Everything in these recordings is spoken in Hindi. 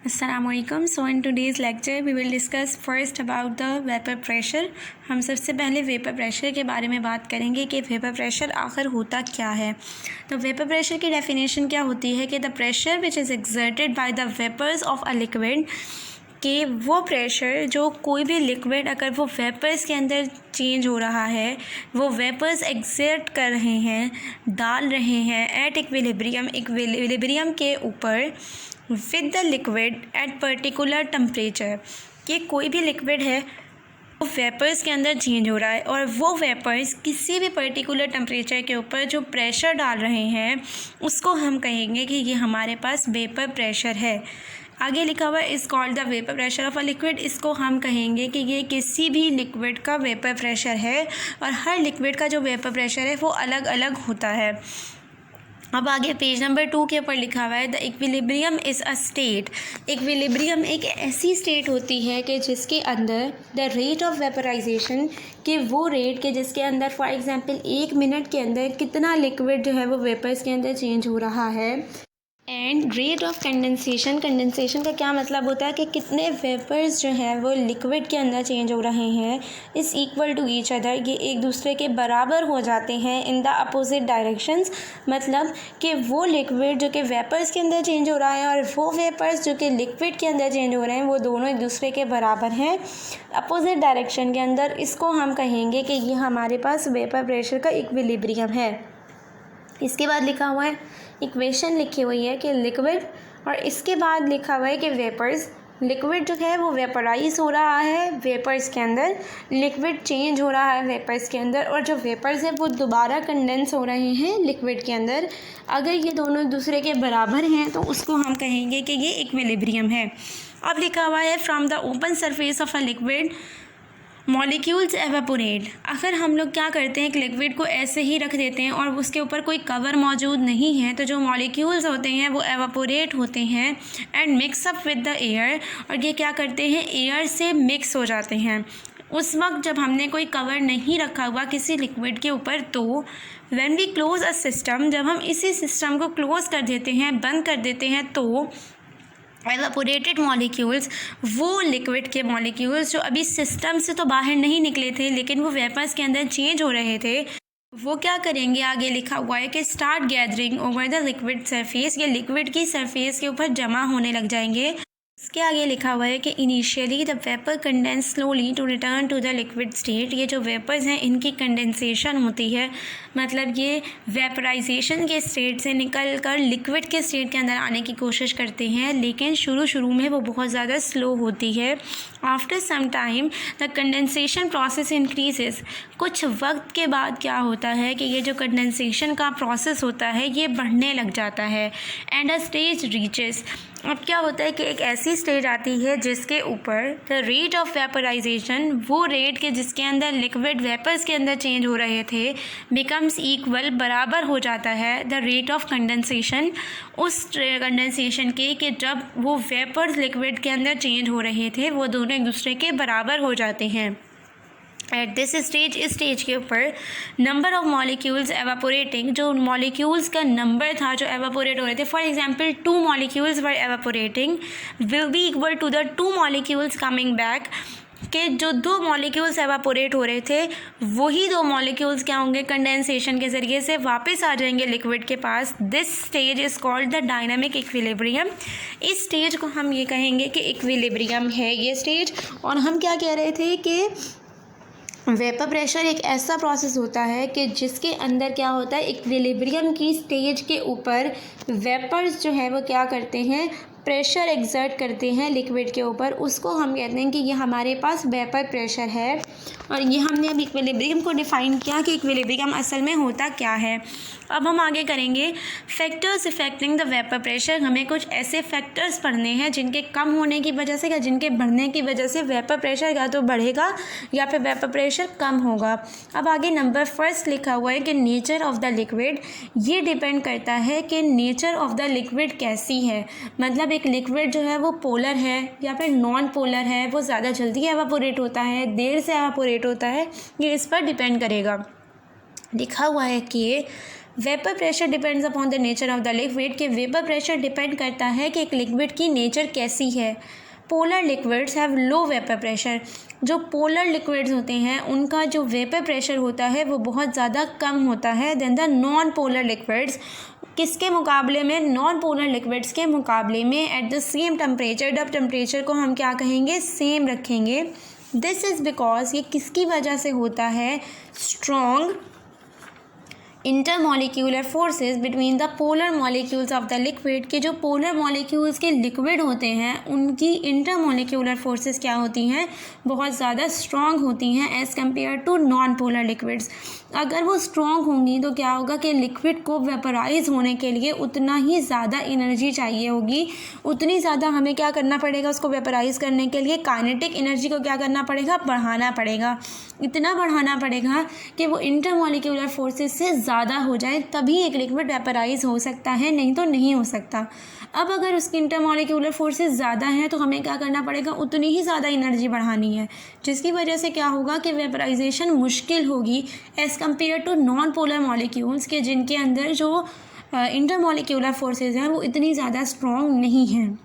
Assalamualaikum. So in today's lecture we will discuss first about the vapor pressure. हम सबसे पहले वेपर प्रेशर के बारे में बात करेंगे कि वेपर प्रेशर आखिर होता क्या है। तो वेपर प्रेशर की डेफिनेशन क्या होती है कि the pressure which is exerted by the vapours of a liquid, कि वो प्रेशर जो कोई भी लिक्विड अगर वो वेपर्स के अंदर चेंज हो रहा है, वो वेपर्स एक्सर्ट कर रहे हैं, डाल रहे हैं एट इक्विलिब्रियम के ऊपर with the liquid at particular temperature, कि कोई भी लिक्विड है वो वेपर्स के अंदर चेंज हो रहा है और वो वेपर्स किसी भी पर्टिकुलर टेम्परेचर के ऊपर जो प्रेशर डाल रहे हैं उसको हम कहेंगे कि ये हमारे पास वेपर प्रेशर है। आगे लिखा हुआ is called the vapour pressure of a liquid, इसको हम कहेंगे कि ये किसी भी लिक्विड का वेपर प्रेशर है और हर लिक्विड का जो वेपर प्रेशर है वो अलग अलग होता है। अब आगे पेज नंबर 2 के ऊपर लिखा हुआ है the equilibrium is a state. Equilibrium एक ऐसी स्टेट होती है कि जिसके अंदर द रेट ऑफ वेपराइजेशन, कि वो रेट के जिसके अंदर फॉर एग्जांपल 1 मिनट के अंदर कितना लिक्विड जो है वो वेपर्स के अंदर चेंज हो रहा है, and rate of condensation. Condensation का क्या मतलब होता है कि कितने वेपर्स जो हैं वो लिक्विड के अंदर चेंज हो रहे हैं, is equal to each other, ये एक दूसरे के बराबर हो जाते हैं इन द अपोजिट डायरेक्शंस। मतलब कि वो लिक्विड जो कि वेपर्स के अंदर चेंज हो रहा है और वो वेपर्स जो कि लिक्विड के अंदर चेंज हो रहे हैं वो दोनों एक दूसरे के बराबर हैं अपोजिट डायरेक्शन के अंदर। इसको हम कहेंगे कि ये हमारे पास वेपर प्रेशर का इक्विलिब्रियम है। इसके बाद लिखा हुआ है इक्वेशन लिखी हुई है कि लिक्विड, और इसके बाद लिखा हुआ है कि वेपर्स, लिक्विड जो है वो वेपराइज हो रहा है वेपर्स के अंदर, लिक्विड चेंज हो रहा है वेपर्स के अंदर, और जो वेपर्स है वो दोबारा कंडेंस हो रहे हैं लिक्विड के अंदर। अगर ये दोनों एक दूसरे के बराबर हैं तो उसको हम कहेंगे कि ये इक्विलिब्रियम है। अब लिखा हुआ है from the open surface of a liquid molecules evaporate. अगर हम लोग क्या करते हैं, एक लिक्विड को ऐसे ही रख देते हैं और उसके ऊपर कोई कवर मौजूद नहीं है, तो जो मॉलिक्यूल्स होते हैं वो एवापोरेट होते हैं and mix up with the air, और ये क्या करते हैं, एयर से मिक्स हो जाते हैं। उस वक्त जब हमने कोई कवर नहीं रखा हुआ किसी लिक्विड के ऊपर, तो when we close a system, जब हम इसी सिस्टम को क्लोज कर देते हैं, बंद कर देते हैं, तो एवापोरेटेड मॉलिक्यूल्स, वो लिक्विड के मॉलिक्यूल्स जो अभी सिस्टम से तो बाहर नहीं निकले थे लेकिन वो वेपर्स के अंदर चेंज हो रहे थे, वो क्या करेंगे, आगे लिखा हुआ है कि start gathering over the liquid surface, ये लिक्विड की सरफेस के ऊपर जमा होने लग जाएंगे। इसके आगे लिखा हुआ है कि initially the vapour condense slowly to return to the liquid state. ये जो वेपर्स हैं इनकी कंडेंसेशन होती है, मतलब ये वेपराइजेशन के स्टेट से निकल कर लिक्विड के स्टेट के अंदर आने की कोशिश करते हैं, लेकिन शुरू में वो बहुत ज़्यादा स्लो होती है। After some time the condensation process increases. कुछ वक्त के बाद क्या होता है कि ये जो कंडेंसेशन का प्रोसेस होता है ये बढ़ने लग जाता है एंड अ स्टेज रीचेस। अब क्या होता है कि एक ऐसी स्टेज आती है जिसके ऊपर द रेट ऑफ वेपराइजेशन, वो रेट के जिसके अंदर लिक्विड वेपर्स के अंदर चेंज हो रहे थे, बिकम्स इक्वल, बराबर हो जाता है द रेट ऑफ कंडेंसेशन, उस कंडेंसेशन के कि जब वो वेपर्स लिक्विड के अंदर चेंज हो रहे थे वो दोनों एक दूसरे के बराबर हो जाते हैं। एट दिस स्टेज, इस स्टेज के ऊपर नंबर ऑफ मॉलिक्यूल्स एवापोरेटिंग, जो मॉलिक्यूल्स का नंबर था जो एवापोरेट हो रहे थे, for example 2 molecules were evaporating, will be equal to the 2 molecules coming back, कि जो 2 मॉलिक्यूल्स एवापोरेट हो रहे थे वही 2 मॉलिक्यूल्स क्या होंगे, कंडेंसेशन के ज़रिए से वापस आ जाएंगे लिक्विड के पास। This stage is called the dynamic equilibrium. इस स्टेज को हम ये कहेंगे कि इक्विलिब्रियम है ये स्टेज। और हम क्या कह रहे थे कि वेपर प्रेशर एक ऐसा प्रोसेस होता है कि जिसके अंदर क्या होता है, इक्विलिब्रियम की स्टेज के ऊपर वेपर्स जो है वो क्या करते हैं, प्रेशर एक्सर्ट करते हैं लिक्विड के ऊपर, उसको हम कहते हैं कि ये हमारे पास वेपर प्रेशर है। और ये हमने अब इक्विलिब्रियम को डिफ़ाइन किया कि इक्विलिब्रियम असल में होता क्या है। अब हम आगे करेंगे factors affecting the vapour pressure. हमें कुछ ऐसे फैक्टर्स पढ़ने हैं जिनके कम होने की वजह से या जिनके बढ़ने की वजह से वेपर प्रेशर या तो बढ़ेगा या फिर वेपर प्रेशर कम होगा। अब आगे नंबर फर्स्ट लिखा हुआ है कि नेचर ऑफ द लिक्विड। ये डिपेंड करता है कि नेचर ऑफ द लिक्विड कैसी है, मतलब एक लिक्विड जो है वो पोलर है या फिर नॉन पोलर है, वो ज़्यादा जल्दी एवापोरेट होता है, देर से एवापोरेट होता है, ये इस पर डिपेंड करेगा। लिखा हुआ है कि vapour pressure depends upon the nature of the liquid, कि वेपर प्रेशर डिपेंड करता है कि एक लिक्विड की नेचर कैसी है। Polar liquids have low vapour pressure, जो पोलर लिक्विड्स होते हैं उनका जो वेपर प्रेशर होता है वो बहुत ज़्यादा कम होता है than the non polar liquids. किसके मुकाबले में? नॉन पोलर लिक्विड्स के मुकाबले में एट द सेम टेम्परेचर। जब टेम्परेचर को हम क्या कहेंगे? सेम रखेंगे। दिस इज़ बिकॉज, ये किसकी वजह से होता है? Strong intermolecular forces between the polar molecules of the liquid, के जो पोलर मॉलिक्यूल्स के लिक्विड होते हैं उनकी इंटरमॉलिक्यूलर फोर्सेस क्या होती हैं? बहुत ज़्यादा स्ट्रॉन्ग होती हैं as compare to non polar liquids. अगर वो स्ट्रॉन्ग होंगी तो क्या होगा कि लिक्विड को वेपराइज होने के लिए उतना ही ज़्यादा एनर्जी चाहिए होगी, उतनी ज़्यादा हमें क्या करना पड़ेगा? उसको वेपराइज करने के लिए काइनेटिक एनर्जी को क्या करना पड़ेगा? बढ़ाना पड़ेगा। इतना बढ़ाना पड़ेगा कि वो इंटरमॉलिक्यूलर फोर्सेस से ज़्यादा हो जाए, तभी एक लिक्विड वेपराइज हो सकता है, नहीं तो नहीं हो सकता। अब अगर उसकी इंटरमॉलिक्यूलर फोर्सेस ज़्यादा हैं तो हमें क्या करना पड़ेगा? उतनी ही ज़्यादा एनर्जी बढ़ानी है, जिसकी वजह से क्या होगा कि वेपराइजेशन मुश्किल होगी as compare to non polar molecules, के जिनके अंदर जो इंटरमॉलिक्यूलर फोर्सेस हैं वो इतनी ज़्यादा स्ट्रॉन्ग नहीं हैं।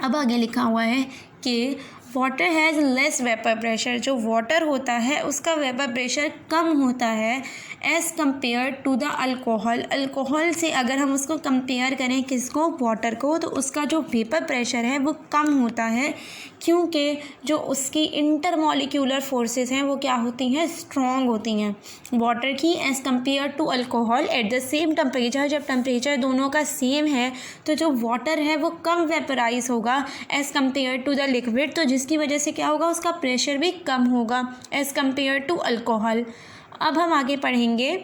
अब आगे लिखा हुआ है कि water has less vapour pressure, जो वाटर होता है उसका वेपर प्रेशर कम होता है as compare to the alcohol. Alcohol से अगर हम उसको कंपेयर करें, किसको? वाटर को, तो उसका जो वेपर प्रेशर है वो कम होता है, क्योंकि जो उसकी इंटरमॉलिक्यूलर फोर्सेस हैं वो क्या होती हैं? स्ट्रॉन्ग होती हैं वाटर की as compare to alcohol at the same temperature. जब टेम्परेचर दोनों का सेम है तो जो वाटर है वो कम वेपराइज होगा as compare to the liquid, तो जिसकी वजह से क्या होगा? उसका प्रेशर भी कम होगा एज़ कम्पेयर टू अल्कोहल। अब हम आगे पढ़ेंगे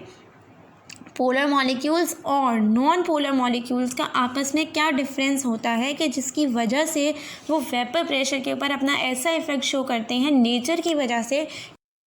पोलर मॉलिक्यूल्स और नॉन पोलर मॉलिक्यूल्स का आपस में क्या डिफरेंस होता है, कि जिसकी वजह से वो वेपर प्रेशर के ऊपर अपना ऐसा इफेक्ट शो करते हैं नेचर की वजह से।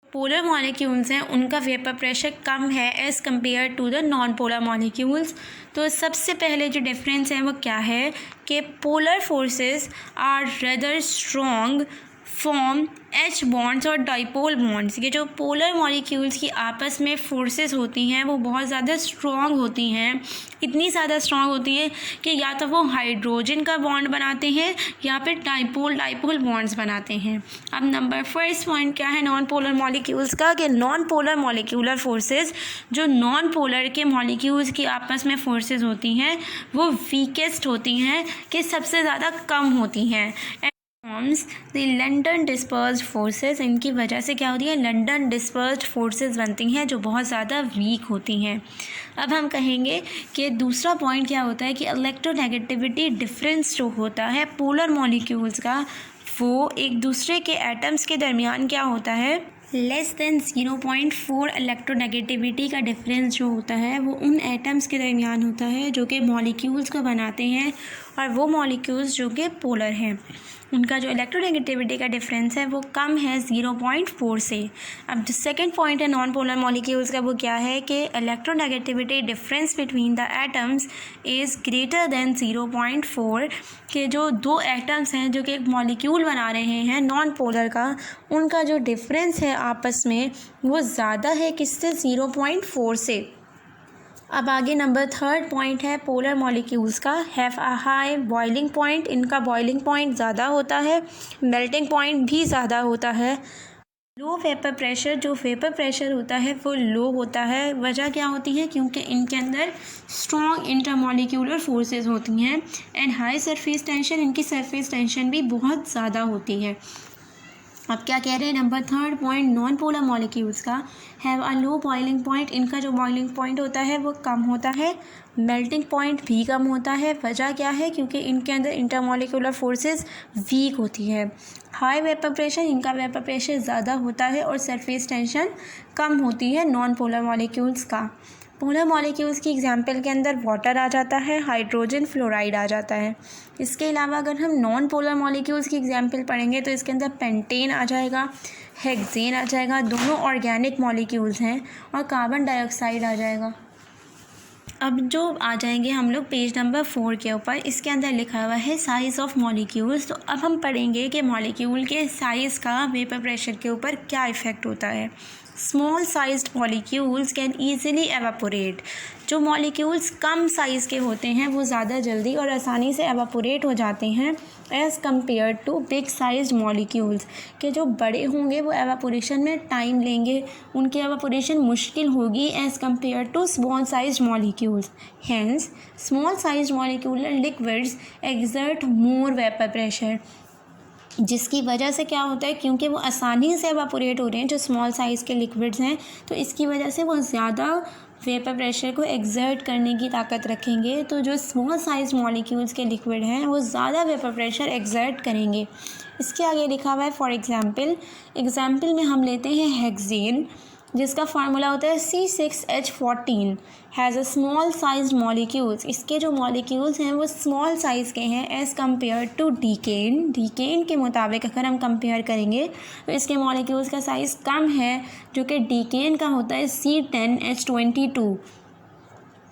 पोलर मॉलिक्यूल्स हैं उनका वेपर प्रेशर कम है as compare to the non polar molecules. तो सबसे पहले जो डिफरेंस है वो क्या है कि polar forces are rather strong form H bonds और डाइपोल बॉन्ड्स। ये जो पोलर मॉलिक्यूल्स की आपस में फोर्सेस होती हैं वो बहुत ज़्यादा स्ट्रॉन्ग होती हैं, इतनी ज़्यादा स्ट्रॉन्ग होती हैं कि या तो वो हाइड्रोजन का बॉन्ड बनाते हैं या फिर डाइपोल बॉन्ड्स बनाते हैं। अब नंबर फर्स्ट पॉइंट क्या है नॉन पोलर मॉलिक्यूल्स का, कि नॉन पोलर मॉलिक्यूलर फोर्सेस, जो नॉन पोलर के मॉलिक्यूल्स की आपस में फोर्सेस होती हैं वो वीकेस्ट होती हैं, कि सबसे ज़्यादा कम होती हैं। Forms the London dispersed forces, इनकी वजह से क्या होती है? लंडन डिस्पर्स्ड फोर्सेस बनती हैं जो बहुत ज़्यादा वीक होती हैं। अब हम कहेंगे कि दूसरा पॉइंट क्या होता है कि इलेक्ट्रोनेगेटिविटी डिफरेंस जो होता है पोलर मॉलिक्यूल्स का, वो एक दूसरे के एटम्स के दरमियान क्या होता है? लेस देन 0.4 इलेक्ट्रोनेगेटिविटी का डिफरेंस जो होता है वो उन एटम्स के दरमियान होता है जो कि मॉलिक्यूल्स को बनाते हैं, और वो मॉलिक्यूल्स जो कि पोलर हैं उनका जो इलेक्ट्रोनेगेटिविटी का डिफरेंस है वो कम है 0.4 से। अब जो सेकंड पॉइंट है नॉन पोलर मॉलिक्यूल्स का वो क्या है कि electronegativity difference between the atoms is greater than 0.4, के जो दो एटम्स हैं जो कि एक मॉलिक्यूल बना रहे हैं नॉन पोलर का, उनका जो डिफरेंस है आपस में वो ज़्यादा है किससे? 0.4 से। अब आगे नंबर थर्ड पॉइंट है पोलर मॉलिक्यूल्स का have a high boiling point, इनका बॉइलिंग पॉइंट ज़्यादा होता है, मेल्टिंग पॉइंट भी ज़्यादा होता है। लो वेपर प्रेशर, जो वेपर प्रेशर होता है वो लो होता है। वजह क्या होती है? क्योंकि इनके अंदर स्ट्रॉन्ग इंटरमॉलिक्यूलर फोर्सेस होती हैं। एंड हाई सरफेस टेंशन, इनकी सरफेस टेंशन भी बहुत ज़्यादा होती है। अब क्या कह रहे हैं number third point non polar molecules का have a low boiling point, इनका जो बॉइलिंग पॉइंट होता है वो कम होता है, मेल्टिंग पॉइंट भी कम होता है। वजह क्या है? क्योंकि इनके अंदर इंटरमॉलिक्यूलर फोर्सेस वीक होती है। हाई वेपर प्रेशर, इनका वेपर प्रेशर ज़्यादा होता है और सरफेस टेंशन कम होती है नॉन पोलर मॉलिक्यूल्स का। पोलर मॉलिक्यूल्स की एग्जांपल के अंदर वाटर आ जाता है, हाइड्रोजन फ्लोराइड आ जाता है। इसके अलावा अगर हम नॉन पोलर मॉलिक्यूल्स की एग्जांपल पढ़ेंगे तो इसके अंदर पेंटेन आ जाएगा, हेक्सेन आ जाएगा, दोनों ऑर्गेनिक मॉलिक्यूल्स हैं, और कार्बन डाइऑक्साइड आ जाएगा। अब जो आ जाएंगे हम लोग पेज नंबर 4 के ऊपर, इसके अंदर लिखा हुआ है साइज़ ऑफ मॉलिक्यूल्स। तो अब हम पढ़ेंगे कि मॉलिक्यूल के साइज़ का वेपर प्रेशर के ऊपर क्या इफ़ेक्ट होता है। Small sized molecules can easily evaporate. जो मॉलिक्यूल्स कम साइज़ के होते हैं वो ज़्यादा जल्दी और आसानी से एवापोरेट हो जाते हैं as compare to big sized molecules, के जो बड़े होंगे वो एवापोरेशन में टाइम लेंगे, उनकी एवापोरेशन मुश्किल होगी as compare to small sized molecules. Hence small sized molecular liquids exert more vapour pressure, जिसकी वजह से क्या होता है, क्योंकि वो आसानी से एवापोरेट हो रहे हैं जो स्मॉल साइज़ के लिक्विड्स हैं, तो इसकी वजह से वो ज़्यादा वेपर प्रेशर को एक्सर्ट करने की ताकत रखेंगे। तो जो स्मॉल साइज मॉलिक्यूल्स के लिक्विड हैं वो ज़्यादा वेपर प्रेशर एक्सर्ट करेंगे। इसके आगे लिखा हुआ है फॉर एग्ज़ाम्पल में हम लेते हैं हेक्सेन, जिसका फार्मूला होता है C6H14 has a small sized molecules. इसके जो मॉलिक्यूल्स हैं वो स्मॉल साइज़ के हैं एज़ कम्पेयर टू डीकेन के मुताबिक अगर हम कंपेयर करेंगे तो इसके मॉलिक्यूल्स का साइज़ कम है, जो कि डीकेन का होता है C10H22।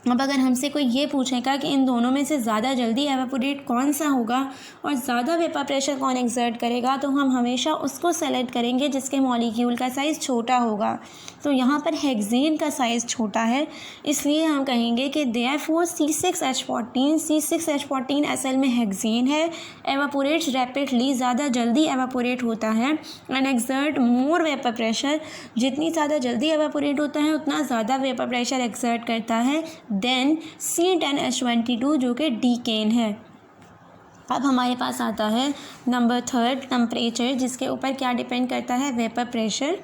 अब अगर हमसे कोई ये पूछेगा कि इन दोनों में से ज़्यादा जल्दी एवापोरेट कौन सा होगा और ज़्यादा वेपर प्रेशर कौन एक्सर्ट करेगा, तो हम हमेशा उसको सेलेक्ट करेंगे जिसके मॉलिक्यूल का साइज़ छोटा होगा। तो यहाँ पर हेक्सेन का साइज़ छोटा है, इसलिए हम कहेंगे कि देयरफॉर C6H14 असल में हेक्सेन है, एवापोरेट्स रैपिडली, ज़्यादा जल्दी एवापोरेट होता है, and exert more vapour pressure, जितनी ज़्यादा जल्दी एवापोरेट होता है उतना ज़्यादा वेपर प्रेशर एक्सर्ट करता है देन C10H22 जो कि डीकेन है। अब हमारे पास आता है नंबर 3 टेम्परेचर, जिसके ऊपर क्या डिपेंड करता है, vapour pressure.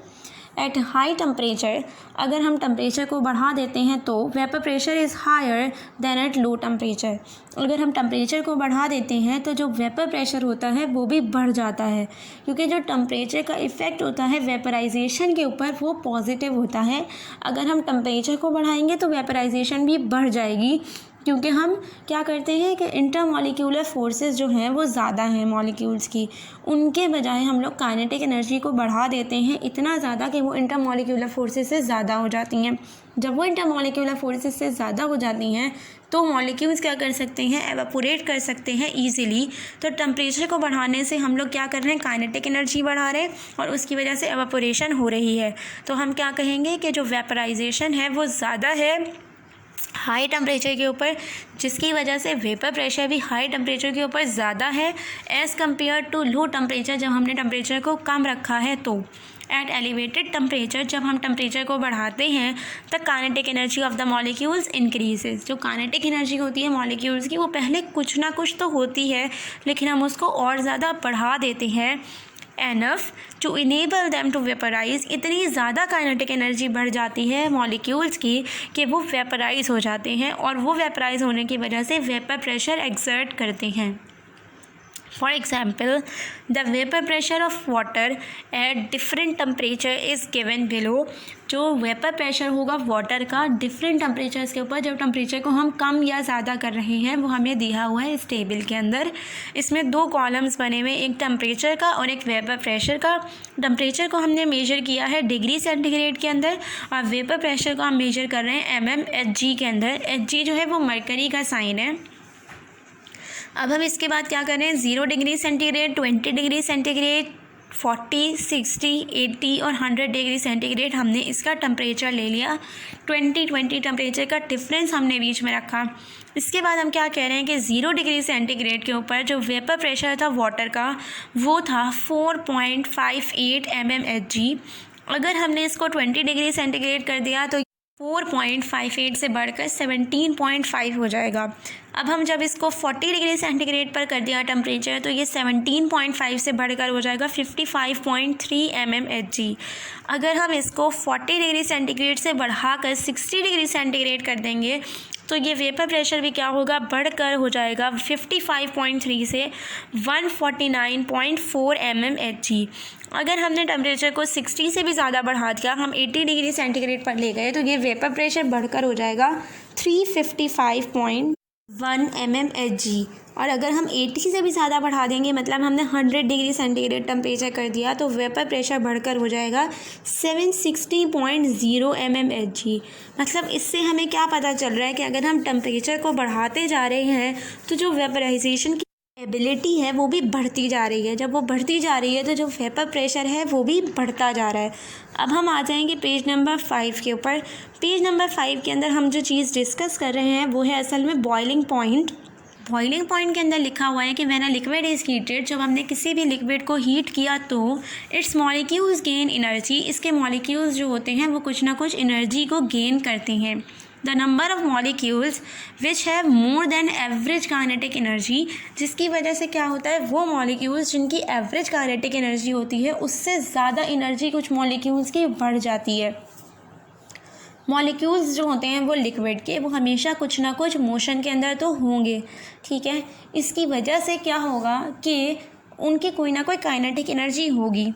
At high temperature, अगर हम टेम्परेचर को बढ़ा देते हैं तो vapour pressure is higher than at low temperature. अगर हम टेम्परेचर को बढ़ा देते हैं तो जो वेपर प्रेशर होता है वो भी बढ़ जाता है, क्योंकि जो टेम्परेचर का इफ़ेक्ट होता है वेपराइजेशन के ऊपर वो पॉजिटिव होता है। अगर हम टेम्परेचर को बढ़ाएंगे तो वेपराइजेशन भी बढ़ जाएगी, क्योंकि हम क्या करते हैं कि इंटरमॉलिक्यूलर फोर्सेस जो हैं वो ज़्यादा हैं मॉलिक्यूल्स की, उनके बजाय हम लोग काइनेटिक एनर्जी को बढ़ा देते हैं इतना ज़्यादा कि वो इंटरमॉलिक्यूलर फोर्सेस से ज़्यादा हो जाती हैं। जब वो इंटरमॉलिक्यूलर फोर्सेस से ज़्यादा हो जाती हैं तो मॉलिक्यूल्स क्या कर सकते हैं, एवापोरेट कर सकते हैं ईजिली। तो टेम्परेचर को बढ़ाने से हम लोग क्या कर रहे हैं, काइनेटिक एनर्जी बढ़ा रहे हैं और उसकी वजह से एवापोरेशन हो रही है। तो हम क्या कहेंगे कि जो वेपराइजेशन है वो ज़्यादा है हाई टेम्परेचर के ऊपर, जिसकी वजह से वेपर प्रेशर भी हाई टेम्परेचर के ऊपर ज़्यादा है as compare to low temperature, जब हमने टेम्परेचर को कम रखा है। तो एट एलिवेटेड टेम्परेचर, जब हम टेम्परेचर को बढ़ाते हैं the kinetic energy of the molecules increases. जो काइनेटिक एनर्जी होती है मॉलिक्यूल्स की वो पहले कुछ ना कुछ तो होती है, लेकिन हम उसको और ज़्यादा बढ़ा देते हैं enough to enable them to vaporise. इतनी ज़्यादा काइनेटिक एनर्जी बढ़ जाती है मॉलिक्यूल्स की कि वो वेपराइज हो जाते हैं, और वो वेपराइज होने की वजह से वेपर प्रेशर एक्सर्ट करते हैं। For example the vapour pressure of water at different temperature is given below. जो वेपर प्रेशर होगा वाटर का डिफरेंट टेम्परेचर्स के ऊपर, जब टेम्परेचर को हम कम या ज़्यादा कर रहे हैं, वो हमें दिया हुआ है इस टेबल के अंदर। इसमें 2 कॉलम्स बने हुए, एक टेम्परेचर का और एक वेपर प्रेशर का। टेम्परेचर को हमने मेजर किया है डिग्री सेंटीग्रेड के अंदर, और वेपर प्रेशर को हम मेजर कर रहे हैं mmHg के अंदर। Hg जो है वो मरकरी का साइन है। अब हम इसके बाद क्या कर रहे हैं, 0 डिग्री सेंटीग्रेड, 20 डिग्री सेंटीग्रेड, 40, 60, 80 और 100 डिग्री सेंटीग्रेड हमने इसका टेम्परेचर ले लिया। 20 टेम्परेचर का डिफरेंस हमने बीच में रखा। इसके बाद हम क्या कह रहे हैं कि 0 डिग्री सेंटीग्रेड के ऊपर जो वेपर प्रेशर था वाटर का वो था 4.58 mmHg। अगर हमने इसको 20 डिग्री सेंटीग्रेड कर दिया तो 4.58 से बढ़कर 17.5 हो जाएगा। अब हम जब इसको 40 डिग्री सेंटीग्रेड पर कर दिया टेम्परेचर तो ये 17.5 से बढ़कर हो जाएगा 55.3 mmHg। अगर हम इसको 40 डिग्री सेंटीग्रेड से बढ़ाकर 60 डिग्री सेंटीग्रेड कर देंगे तो ये वेपर प्रेशर भी क्या होगा, बढ़कर हो जाएगा 55.3 से 149.4 mmHg। अगर हमने टेम्परेचर को 60 से भी ज़्यादा बढ़ा दिया, हम 80 डिग्री सेंटीग्रेड पर ले गए, तो ये वेपर प्रेशर बढ़कर हो जाएगा 355.1 mmHg। और अगर हम 80 से भी ज़्यादा बढ़ा देंगे, मतलब हमने 100 डिग्री सेंटीग्रेड टेम्परेचर कर दिया, तो वेपर प्रेशर बढ़कर हो जाएगा 760.0 mmHg। मतलब इससे हमें क्या पता चल रहा है कि अगर हम टेम्परेचर को बढ़ाते जा रहे हैं तो जो वेपराइजेशन की एबिलिटी है वो भी बढ़ती जा रही है। जब वो बढ़ती जा रही है तो जो वेपर प्रेशर है वो भी बढ़ता जा रहा है। अब हम आ जाएंगे पेज नंबर 5 के ऊपर। पेज नंबर 5 के अंदर हम जो चीज़ डिस्कस कर रहे हैं वो है असल में बॉइलिंग पॉइंट। बॉइलिंग पॉइंट के अंदर लिखा हुआ है कि when a liquid is heated, जब हमने किसी भी लिक्विड को हीट किया तो इट्स मॉलिक्यूल्स गेन एनर्जी, इसके मॉलिक्यूल्स जो होते हैं वो कुछ ना कुछ एनर्जी को गेन करते हैं। The number of molecules which have more than average kinetic energy, जिसकी वजह से क्या होता है, वो मॉलिक्यूल्स जिनकी एवरेज काइनेटिक एनर्जी होती है उससे ज़्यादा एनर्जी कुछ मॉलिक्यूल्स की बढ़ जाती है। मॉलिक्यूल्स जो होते हैं वो लिक्विड के, वो हमेशा कुछ ना कुछ मोशन के अंदर तो होंगे, ठीक है। इसकी वजह से क्या होगा कि उनकी कोई ना कोई काइनेटिक एनर्जी होगी।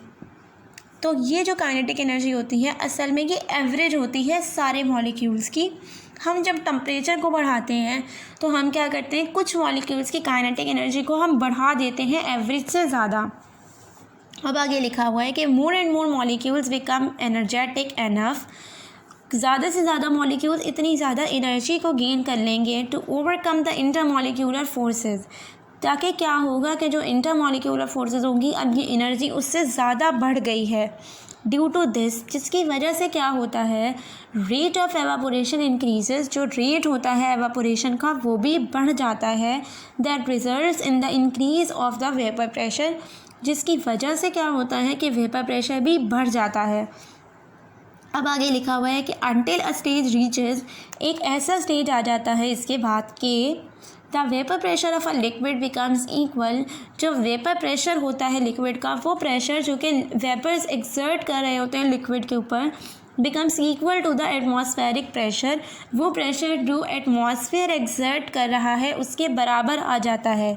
तो ये जो काइनेटिक एनर्जी होती है असल में ये एवरेज होती है सारे मॉलिक्यूल्स की। हम जब टेम्परेचर को बढ़ाते हैं तो हम क्या करते हैं, कुछ मॉलिक्यूल्स की काइनेटिक एनर्जी को हम बढ़ा देते हैं एवरेज से ज़्यादा। अब आगे लिखा हुआ है कि more and more molecules become energetic enough, ज़्यादा से ज़्यादा मॉलिक्यूल्स इतनी ज़्यादा एनर्जी को गेन कर लेंगे to overcome the intermolecular forces, ताकि क्या होगा कि जो इंटरमॉलिक्यूलर फोर्सेस होंगी अब ये एनर्जी उससे ज़्यादा बढ़ गई है। ड्यू टू दिस, जिसकी वजह से क्या होता है, रेट ऑफ एवापोरेशन इंक्रीजेस, जो रेट होता है एवापोरेशन का वो भी बढ़ जाता है। That results in the increase of the vapour pressure, जिसकी वजह से क्या होता है कि वेपर प्रेशर भी बढ़ जाता है। अब आगे लिखा हुआ है कि अनटिल अ स्टेज रीचेज, एक ऐसा स्टेज आ जाता है इसके बाद कि the vapour pressure of a liquid becomes equal, जो वेपर प्रेशर होता है लिक्विड का, वो प्रेशर जो कि वेपर्स एक्सर्ट कर रहे होते हैं लिक्विड के ऊपर, becomes equal to the atmospheric pressure, वो प्रेशर जो एटमॉस्फेयर एक्सर्ट कर रहा है उसके बराबर आ जाता है।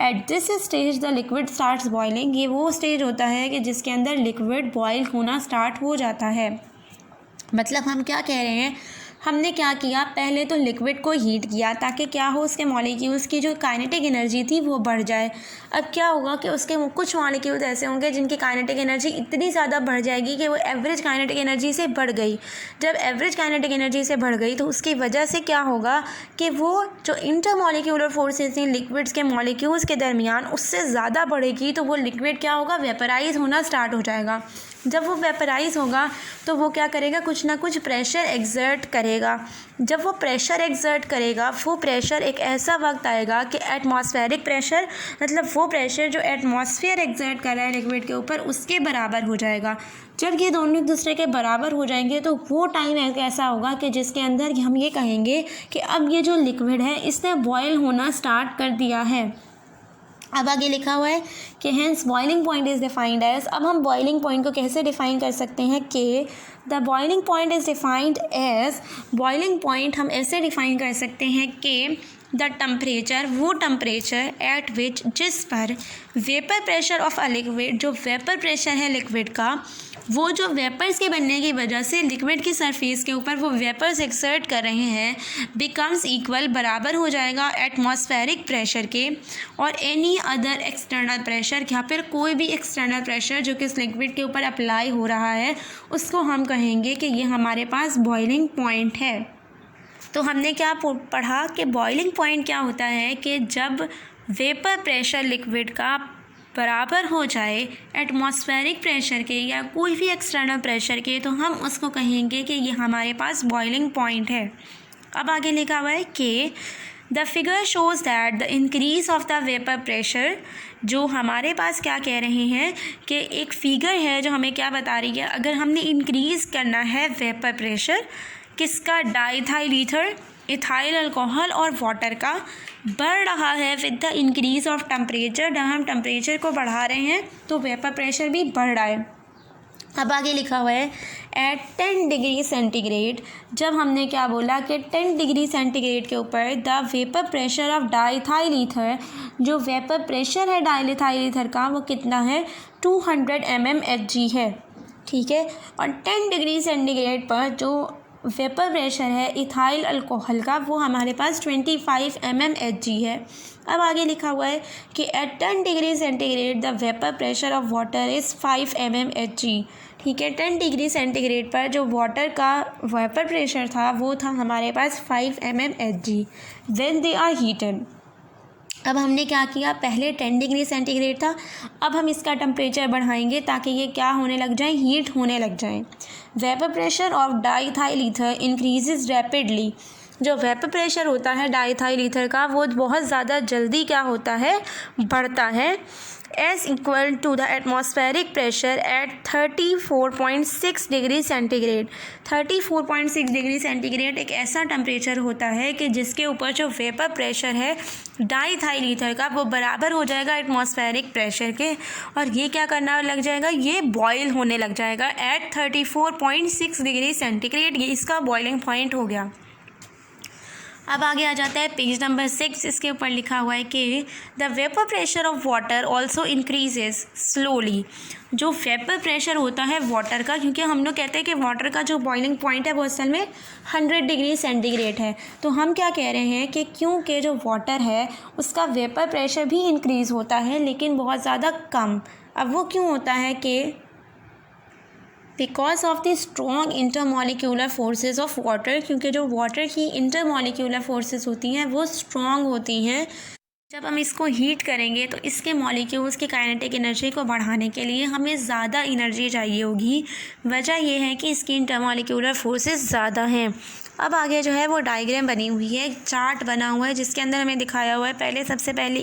At this stage the liquid starts boiling, ये वो स्टेज होता है कि जिसके अंदर लिक्विड बॉयल होना स्टार्ट हो जाता है। मतलब हम क्या कह रहे हैं, हमने क्या किया, पहले तो लिक्विड को हीट किया ताकि क्या हो, उसके मॉलिक्यूल्स की जो काइनेटिक एनर्जी थी वो बढ़ जाए। अब क्या होगा कि उसके कुछ मॉलिक्यूल्स ऐसे होंगे जिनकी काइनेटिक एनर्जी इतनी ज़्यादा बढ़ जाएगी कि वो एवरेज काइनेटिक एनर्जी से बढ़ गई। जब एवरेज काइनेटिक एनर्जी से बढ़ गई तो उसकी वजह से क्या होगा कि वो जो इंटरमॉलिक्यूलर फोर्सेस थी लिक्विड्स के मॉलिक्यूल्स के दरमियान उससे ज़्यादा बढ़ेगी, तो वो लिक्विड क्या होगा, वेपराइज होना स्टार्ट हो जाएगा। जब वो वेपराइज होगा तो वो क्या करेगा, कुछ ना कुछ प्रेशर एक्सर्ट करेगा। जब वो प्रेशर एक्सर्ट करेगा, वो प्रेशर एक ऐसा वक्त आएगा कि एटमॉस्फेरिक प्रेशर, मतलब वो प्रेशर जो एटमॉस्फेयर एक्सर्ट कर रहा है लिक्विड के ऊपर उसके बराबर हो जाएगा। जब ये दोनों एक दूसरे के बराबर हो जाएंगे तो वो टाइम ऐसा होगा कि जिसके अंदर हम ये कहेंगे कि अब ये जो लिक्विड है इसने बॉयल होना स्टार्ट कर दिया है। अब आगे लिखा हुआ है कि hence boiling point is defined as, अब हम बॉइलिंग पॉइंट को कैसे डिफाइन कर सकते हैं कि the boiling point is defined as, boiling point हम ऐसे डिफाइन कर सकते हैं कि द टेम्परेचर, वो टेम्परेचर एट विच, जिस पर vapour pressure of a liquid, जो वेपर प्रेशर है लिक्विड का, वो जो वेपर्स के बनने की वजह से लिक्विड की सरफेस के ऊपर वो वेपर्स एक्सर्ट कर रहे हैं, बिकम्स इक्वल, बराबर हो जाएगा एटमॉस्फेरिक प्रेशर के और एनी अदर एक्सटर्नल प्रेशर, या फिर कोई भी एक्सटर्नल प्रेशर जो कि इस लिक्विड के ऊपर अप्लाई हो रहा है उसको हम कहेंगे कि ये हमारे पास बॉइलिंग पॉइंट है। तो हमने क्या पढ़ा कि बॉइलिंग पॉइंट क्या होता है कि जब वेपर प्रेशर लिक्विड का बराबर हो जाए एटमॉस्फेरिक प्रेशर के या कोई भी एक्सटर्नल प्रेशर के, तो हम उसको कहेंगे कि ये हमारे पास बॉइलिंग पॉइंट है। अब आगे लिखा हुआ है कि the figure shows that the increase of the vapour pressure, जो हमारे पास क्या कह रहे हैं कि एक फ़िगर है जो हमें क्या बता रही है, अगर हमने इंक्रीज़ करना है वेपर प्रेशर किसका, डाइथाइल ईथर, इथाइल अल्कोहल और वाटर का, बढ़ रहा है with the increase of temperature, जब हम टेम्परेचर को बढ़ा रहे हैं तो वेपर प्रेशर भी बढ़ रहा है। अब आगे लिखा हुआ है एट 10 डिग्री सेंटीग्रेड, जब हमने क्या बोला कि 10 डिग्री सेंटीग्रेड के ऊपर the vapour pressure of diethyl ether, जो वेपर प्रेशर है डाइथाइल ईथर का वो कितना है, 200 mmHg है, ठीक है। और 10 डिग्री सेंटीग्रेड पर जो वेपर प्रेशर है इथाइल अल्कोहल का वो हमारे पास 25 mmHg है। अब आगे लिखा हुआ है कि at 10 degree centigrade the vapour pressure of water is 5 mmHg, ठीक है। 10 डिग्री सेंटीग्रेड पर जो वाटर का वेपर प्रेशर था वो था हमारे पास 5 mmHg when they are heated. अब हमने क्या किया, पहले 10 डिग्री सेंटीग्रेड था, अब हम इसका टेम्परेचर बढ़ाएंगे ताकि ये क्या होने लग जाए, हीट होने लग जाए। Vapour pressure of diethyl ether increases rapidly. जो वेपर प्रेशर होता है डाईथाइल ईथर का वो बहुत ज़्यादा जल्दी क्या होता है, बढ़ता है, as equal to the atmospheric pressure at 34.6 degree centigrade. 34.6 degree centigrade एक ऐसा टेम्परेचर होता है कि जिसके ऊपर जो वेपर प्रेशर है डाईथाइल ईथर का वो बराबर हो जाएगा एटमॉस्फेरिक प्रेशर के, और ये क्या करना लग जाएगा, ये बॉयल होने लग जाएगा एट 34.6 डिग्री सेंटीग्रेड। ये इसका बॉइलिंग पॉइंट हो गया। अब आगे आ जाता है पेज नंबर 6, इसके ऊपर लिखा हुआ है कि the vapour pressure of water also increases slowly. जो वेपर प्रेशर होता है वाटर का, क्योंकि हम लोग कहते हैं कि वाटर का जो बॉइलिंग पॉइंट है वो असल में 100 डिग्री सेंटीग्रेड है, तो हम क्या कह रहे हैं कि क्योंकि जो वाटर है उसका वेपर प्रेशर भी इंक्रीज़ होता है लेकिन बहुत ज़्यादा कम। अब वो क्यों होता है कि because of the strong intermolecular forces of water, क्योंकि जो वाटर की इंटरमॉलिक्यूलर फोर्सेस होती हैं वो स्ट्रॉन्ग होती हैं। जब हम इसको हीट करेंगे तो इसके मॉलिक्यूल्स की काइनेटिक एनर्जी को बढ़ाने के लिए हमें ज़्यादा एनर्जी चाहिए होगी। वजह यह है कि इसकी इंटरमॉलिक्यूलर फोर्सेस ज़्यादा हैं। अब आगे जो है वो डायग्राम बनी हुई है, एक चार्ट बना हुआ है जिसके अंदर हमें दिखाया हुआ है सबसे पहले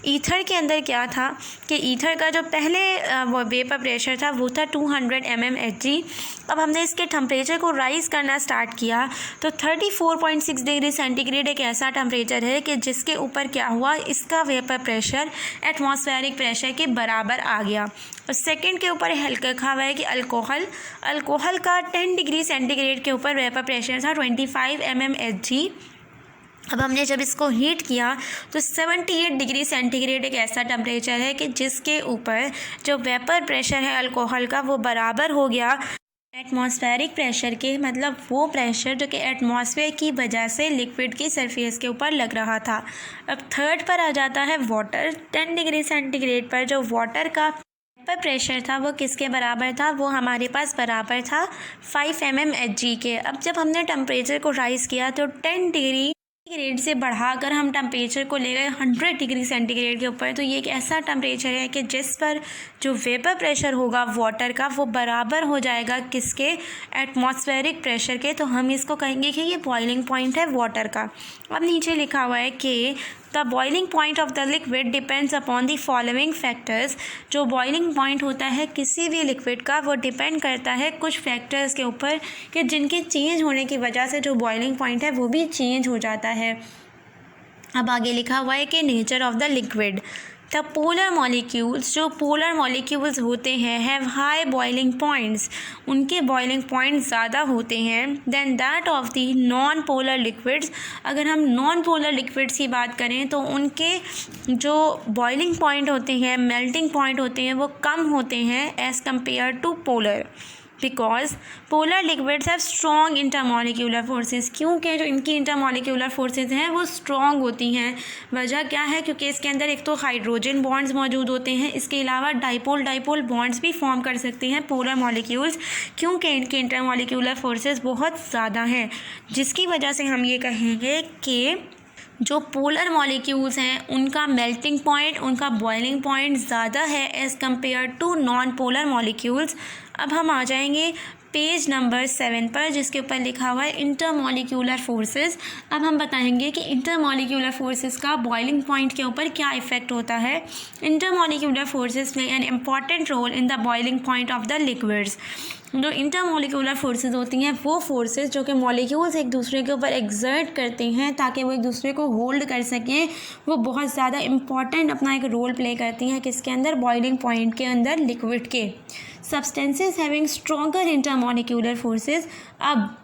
ईथर के अंदर क्या था कि ईथर का जो पहले वो वेपर प्रेशर था वो था 200 mmHg। अब हमने इसके टेम्परेचर को राइज़ करना स्टार्ट किया तो 34.6 डिग्री सेंटीग्रेड एक ऐसा टेम्परेचर है कि जिसके ऊपर क्या हुआ, इसका वेपर प्रेशर एटमॉस्फेरिक प्रेशर के बराबर आ गया। और सेकंड के ऊपर लिखा हुआ है कि अल्कोहल का 10 डिग्री सेंटीग्रेड के ऊपर वेपर प्रेशर था 25 mmHg। अब हमने जब इसको हीट किया तो 78 डिग्री सेंटीग्रेड एक ऐसा टेम्परेचर है कि जिसके ऊपर जो वेपर प्रेशर है अल्कोहल का वो बराबर हो गया एटमॉस्फेरिक प्रेशर के, मतलब वो प्रेशर जो कि एटमॉस्फेयर की वजह से लिक्विड की सरफेस के ऊपर लग रहा था। अब थर्ड पर आ जाता है वाटर। 10 डिग्री सेंटीग्रेड पर जो वाटर का वेपर प्रेशर था वो किसके बराबर था, वो हमारे पास बराबर था 5 mmHg के। अब जब हमने टेम्परेचर को राइज़ किया तो 10 डिग्री सेंटीग्रेड से बढ़ाकर हम टेम्परेचर को ले गए 100 डिग्री सेंटीग्रेड के ऊपर। तो ये एक ऐसा टेम्परेचर है कि जिस पर जो वेपर प्रेशर होगा वाटर का वो बराबर हो जाएगा किसके, एटमॉस्फेरिक प्रेशर के। तो हम इसको कहेंगे कि ये बॉइलिंग पॉइंट है वाटर का। अब नीचे लिखा हुआ है कि the boiling point of the liquid depends upon the following factors. जो बॉइलिंग पॉइंट होता है किसी भी लिक्विड का वो डिपेंड करता है कुछ फैक्टर्स के ऊपर कि जिनके चेंज होने की वजह से जो बॉइलिंग पॉइंट है वो भी चेंज हो जाता है। अब आगे लिखा हुआ है कि nature of the liquid. The polar molecules, जो पोलर मॉलिक्यूल्स होते हैं, हैव हाई बॉइलिंग पॉइंट्स, उनके बॉइलिंग पॉइंट ज़्यादा होते हैं than that of the non polar liquids. अगर हम नॉन पोलर लिक्विड्स की बात करें तो उनके जो बॉइलिंग पॉइंट होते हैं, मेल्टिंग पॉइंट होते हैं, वो कम होते हैं as compare to polar. Because polar liquids have strong intermolecular forces, क्योंकि जो इनकी इंटरमॉलिक्यूलर फोर्सेस हैं वो स्ट्रॉन्ग होती हैं। वजह क्या है, क्योंकि इसके अंदर एक तो हाइड्रोजन बॉन्ड्स मौजूद होते हैं, इसके अलावा डाइपोल बॉन्ड्स भी फॉर्म कर सकते हैं पोलर मॉलिक्यूल्स, क्योंकि इनकी इंटरमॉलिक्यूलर फोर्सेस बहुत ज़्यादा हैं, जिसकी वजह से हम ये कहेंगे कि जो पोलर मॉलिक्यूल्स हैं उनका मेल्टिंग पॉइंट, उनका बॉइलिंग पॉइंट ज़्यादा है as compare to non polar molecules. अब हम आ जाएंगे पेज नंबर 7 पर जिसके ऊपर लिखा हुआ है इंटरमॉलिक्यूलर फोर्सेस। अब हम बताएंगे कि इंटरमॉलिक्यूलर फोर्सेस का बॉइलिंग पॉइंट के ऊपर क्या इफ़ेक्ट होता है। Intermolecular forces play an important role in the boiling point of the liquids. जो इंटरमॉलिक्यूलर फोर्सेस होती हैं वो फोर्सेस जो कि मॉलिक्यूल्स एक दूसरे के ऊपर एक्सर्ट करते हैं ताकि वो एक दूसरे को होल्ड कर सकें, वो बहुत ज़्यादा इम्पॉर्टेंट अपना एक रोल प्ले करती हैं किसके अंदर, बॉइलिंग पॉइंट के अंदर, लिक्विड के। Substances having stronger intermolecular forces. अब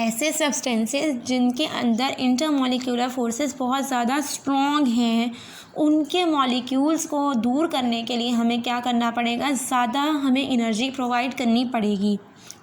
ऐसे सब्सटेंसेस जिनके अंदर इंटरमॉलिक्यूलर फोर्सेस बहुत ज़्यादा स्ट्रॉन्ग हैं, उनके मॉलिक्यूल्स को दूर करने के लिए हमें क्या करना पड़ेगा, ज़्यादा हमें एनर्जी प्रोवाइड करनी पड़ेगी।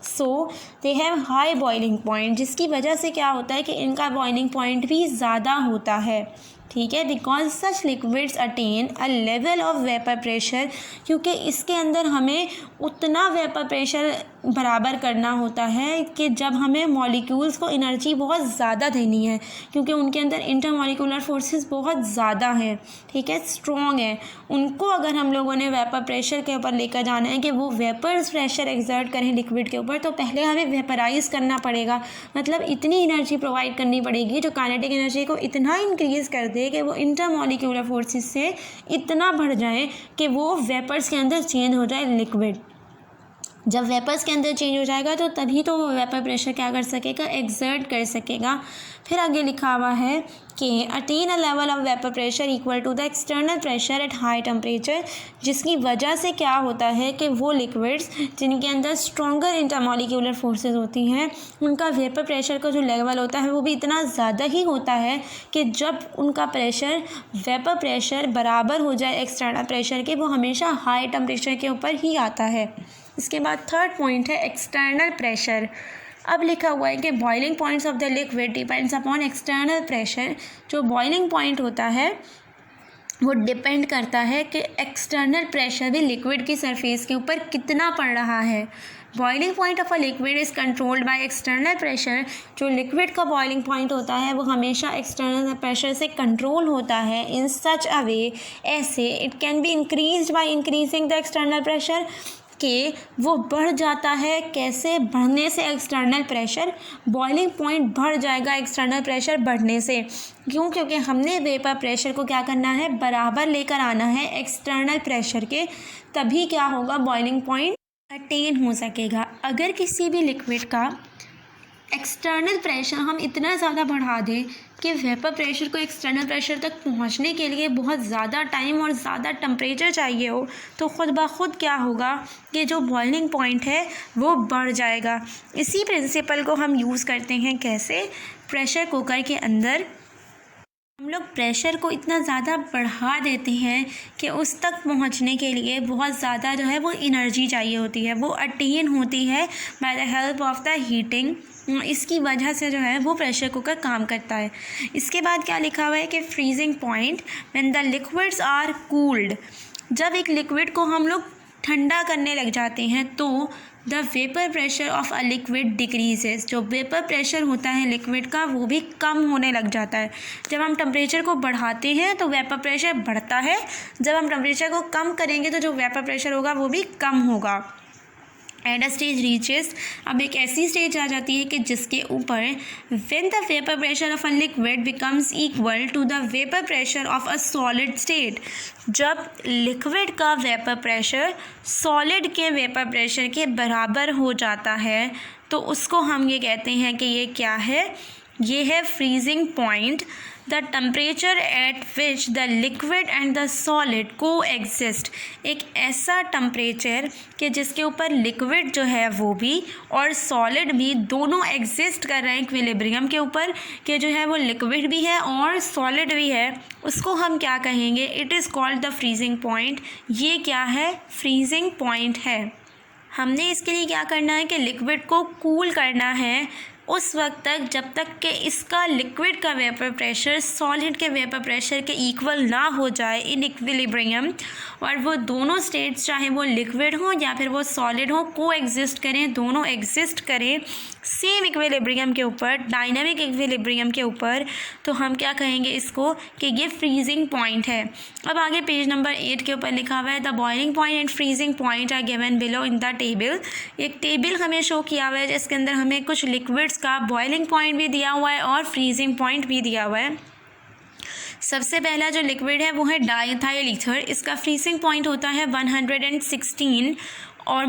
So they have high boiling point, जिसकी वजह से क्या होता है कि इनका बॉइलिंग पॉइंट भी ज़्यादा होता है। ठीक है, because such liquids attain a level of vapour pressure, क्योंकि इसके अंदर हमें उतना वेपर प्रेशर बराबर करना होता है कि जब हमें मॉलिक्यूल्स को एनर्जी बहुत ज़्यादा देनी है, क्योंकि उनके अंदर इंटरमॉलिक्यूलर फोर्सेस बहुत ज़्यादा हैं, ठीक है, स्ट्रॉन्ग है। उनको अगर हम लोगों ने वेपर प्रेशर के ऊपर लेकर जाना है कि वो वेपर्स प्रेशर एक्सर्ट करें लिक्विड के ऊपर, तो पहले हमें वेपराइज करना पड़ेगा, मतलब इतनी एनर्जी प्रोवाइड करनी पड़ेगी जो काइनेटिक एनर्जी को इतना इंक्रीज़ कर दे कि वो इंटरमॉलिक्यूलर फोर्सेस से इतना बढ़ जाए कि वो वेपर्स के अंदर चेंज हो जाए लिक्विड। जब वेपर्स के अंदर चेंज हो जाएगा तो तभी तो वो वेपर प्रेशर क्या कर सकेगा, एक्सर्ट कर सकेगा। फिर आगे लिखा हुआ है कि attain a level of vapour pressure equal to the external pressure at high temperature, जिसकी वजह से क्या होता है कि वो लिक्विड्स जिनके अंदर स्ट्रॉन्गर इंटरमॉलिक्यूलर फोर्सेस होती हैं, उनका वेपर प्रेशर का जो लेवल होता है वो भी इतना ज़्यादा ही होता है कि जब उनका प्रेशर वेपर प्रेशर बराबर हो जाए एक्सटर्नल प्रेशर के, वो हमेशा हाई टेम्परेचर के ऊपर ही आता है। इसके बाद थर्ड पॉइंट है एक्सटर्नल प्रेशर। अब लिखा हुआ है कि boiling points of the liquid depends upon external pressure. जो बॉइलिंग पॉइंट होता है वो डिपेंड करता है कि एक्सटर्नल प्रेशर भी लिक्विड की सरफेस के ऊपर कितना पड़ रहा है। Boiling point of a liquid is controlled by external pressure. जो लिक्विड का बॉइलिंग पॉइंट होता है वो हमेशा एक्सटर्नल प्रेशर से कंट्रोल होता है। इन सच अ वे, ऐसे it can be increased by increasing the external pressure, कि वो बढ़ जाता है। कैसे? बढ़ने से एक्सटर्नल प्रेशर, बॉइलिंग पॉइंट बढ़ जाएगा एक्सटर्नल प्रेशर बढ़ने से। क्यों? क्योंकि हमने वेपर प्रेशर को क्या करना है, बराबर लेकर आना है एक्सटर्नल प्रेशर के, तभी क्या होगा, बॉइलिंग पॉइंट अटेन हो सकेगा। अगर किसी भी लिक्विड का एक्सटर्नल प्रेशर हम इतना ज़्यादा बढ़ा दें कि वेपर प्रेशर को एक्सटर्नल प्रेशर तक पहुंचने के लिए बहुत ज़्यादा टाइम और ज़्यादा टेम्परेचर चाहिए हो, तो ख़ुद ब खुद क्या होगा कि जो बॉइलिंग पॉइंट है वो बढ़ जाएगा। इसी प्रिंसिपल को हम यूज़ करते हैं कैसे, प्रेशर कुकर के अंदर हम लोग प्रेशर को इतना ज़्यादा बढ़ा देते हैं कि उस तक पहुंचने के लिए बहुत ज़्यादा जो है वो एनर्जी चाहिए होती है, वो अटेन होती है by the help of the heating. इसकी वजह से जो है वो प्रेशर कुकर काम करता है। इसके बाद क्या लिखा हुआ है कि freezing point when the liquids are cooled. जब एक लिक्विड को हम लोग ठंडा करने लग जाते हैं तो the vapour pressure of a liquid decreases. जो वेपर प्रेशर होता है लिक्विड का वो भी कम होने लग जाता है। जब हम टेम्परेचर को बढ़ाते हैं तो वेपर प्रेशर बढ़ता है, जब हम टेम्परेचर को कम करेंगे तो जो वेपर प्रेशर होगा वो भी कम होगा। एंड अ स्टेज रीचेस, अब एक ऐसी स्टेज आ जाती है कि जिसके ऊपर when the vapour pressure of a liquid becomes equal to the vapour pressure of a solid state. जब लिक्विड का वेपर प्रेशर सॉलिड के वेपर प्रेशर के बराबर हो जाता है तो उसको हम ये कहते हैं कि ये क्या है, ये है freezing point. The temperature at which the liquid and the solid को एग्जिस्ट। एक ऐसा टेम्परेचर कि जिसके ऊपर लिक्विड जो है वो भी और सॉलिड भी दोनों एग्जिस्ट कर रहे हैं इक्विलिब्रियम के ऊपर, कि जो है वो लिक्विड भी है और सॉलिड भी है, उसको हम क्या कहेंगे, it is called the freezing point. ये क्या है, फ्रीजिंग पॉइंट है। हमने इसके लिए क्या करना है कि लिक्विड को कूल करना है उस वक्त तक जब तक कि इसका लिक्विड का वेपर प्रेशर सॉलिड के वेपर प्रेशर के इक्वल ना हो जाए इन इक्विलिब्रियम, और वो दोनों स्टेट्स चाहे वो लिक्विड हो या फिर वो सॉलिड हो को एग्जिस्ट करें, दोनों एग्जिस्ट करें सेम इक्विलिब्रियम के ऊपर, डायनामिक इक्विलिब्रियम के ऊपर, तो हम क्या कहेंगे इसको कि ये फ्रीजिंग पॉइंट है। अब आगे पेज नंबर 8 के ऊपर लिखा हुआ है the boiling point and freezing point are given below in the table. एक टेबल हमें शो किया हुआ है जिसके अंदर हमें कुछ लिक्विड्स का बॉइलिंग पॉइंट भी दिया हुआ है और फ्रीजिंग पॉइंट भी दिया हुआ है। सबसे पहला जो लिक्विड है वो है डाइथाइल ईथर। इसका फ्रीजिंग पॉइंट होता है 116 और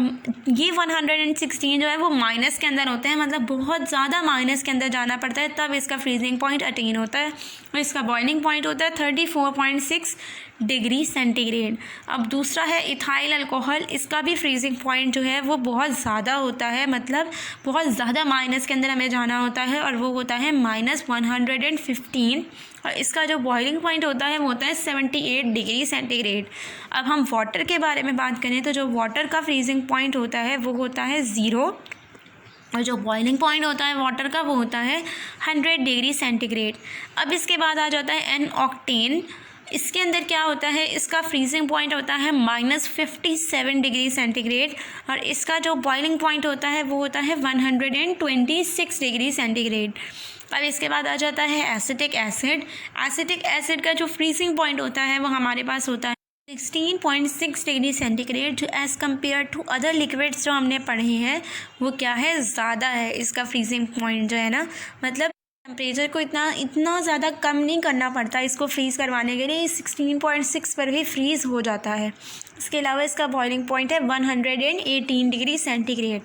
ये 116 जो है वो माइनस के अंदर होते हैं, मतलब बहुत ज़्यादा माइनस के अंदर जाना पड़ता है तब इसका फ्रीजिंग पॉइंट अटेन होता है। और इसका बॉइलिंग पॉइंट होता है 34.6 डिग्री सेंटीग्रेड। अब दूसरा है इथाइल अल्कोहल। इसका भी फ्रीजिंग पॉइंट जो है वो बहुत ज़्यादा होता है, मतलब बहुत ज़्यादा माइनस के अंदर हमें जाना होता है और वो होता है -115। और इसका जो बॉइलिंग पॉइंट होता है वो होता है 78 डिग्री सेंटीग्रेड। अब हम वाटर के बारे में बात करें तो जो वाटर का फ्रीजिंग पॉइंट होता है वो होता है 0 और जो बॉइलिंग पॉइंट होता है वाटर का वो होता है 100 डिग्री सेंटीग्रेड। अब इसके बाद आ जाता है एन ऑक्टेन। इसके अंदर क्या होता है, इसका फ्रीजिंग पॉइंट होता है -57 डिग्री सेंटीग्रेड और इसका जो बॉइलिंग पॉइंट होता है वो होता है 126 डिग्री सेंटीग्रेड। अब इसके बाद आ जाता है एसिटिक एसिड। एसिटिक एसिड का जो फ्रीजिंग पॉइंट होता है वो हमारे पास होता है 16.6 डिग्री सेंटीग्रेड, जो as compare to other liquids जो हमने पढ़े हैं वो क्या है, ज़्यादा है इसका फ्रीजिंग पॉइंट जो है ना, मतलब टेम्परेचर को इतना ज़्यादा कम नहीं करना पड़ता इसको फ्रीज़ करवाने के लिए, 16.6 पर भी फ्रीज़ हो जाता है। इसके अलावा इसका बॉइलिंग पॉइंट है 118 डिग्री सेंटीग्रेड।